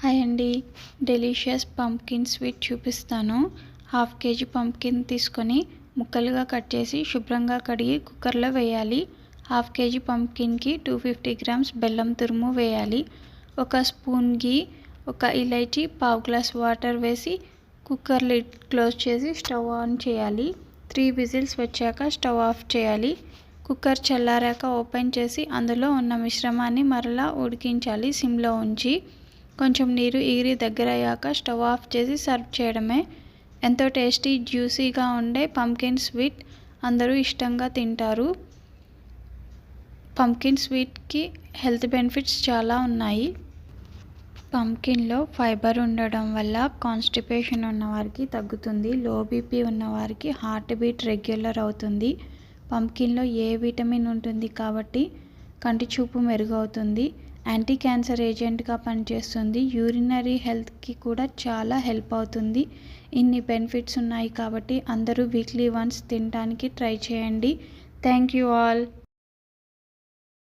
Hi అండి. Delicious pumpkin sweet చూపిస్తాను. Half KG pumpkin తీసుకొని ముక్కలుగా కట్ చేసి శుభ్రంగా కడిగి కుక్కర్లో వేయాలి. హాఫ్ కేజీ పంప్కిన్కి 250 గ్రామ్స్ బెల్లం తురుము వేయాలి. ఒక స్పూన్ ఘీ, ఒక ఇలైచి, పావు గ్లాస్ వాటర్ వేసి కుక్కర్ లిడ్ క్లోజ్ చేసి స్టవ్ ఆన్ చేయాలి. 3 విజిల్స్ వచ్చాక స్టవ్ ఆఫ్ చేయాలి. కుక్కర్ చల్లారాక ఓపెన్ చేసి అందులో ఉన్న మిశ్రమాన్ని మరలా ఉడికించాలి సిమ్లో ఉంచి. కొంచెం నీరు ఈరి దగ్గరయ్యాక స్టవ్ ఆఫ్ చేసి సర్వ్ చేయడమే. ఎంతో టేస్టీ జ్యూసీగా ఉండే పంప్కిన్ స్వీట్ అందరూ ఇష్టంగా తింటారు. పంప్కిన్ స్వీట్కి హెల్త్ బెనిఫిట్స్ చాలా ఉన్నాయి. పంప్కిన్లో ఫైబర్ ఉండడం వల్ల కాన్స్టిపేషన్ ఉన్నవారికి తగ్గుతుంది. లో బీపీ ఉన్నవారికి హార్ట్ బీట్ రెగ్యులర్ అవుతుంది. పంప్కిన్లో ఏ విటమిన్ ఉంటుంది కాబట్టి కంటి చూపు మెరుగవుతుంది. యాంటీ క్యాన్సర్ ఏజెంట్గా పనిచేస్తుంది. యూరినరీ హెల్త్కి కూడా చాలా హెల్ప్ అవుతుంది. ఇన్ని బెనిఫిట్స్ ఉన్నాయి కాబట్టి అందరూ వీక్లీ వన్స్ తినడానికి ట్రై చేయండి. Thank you all.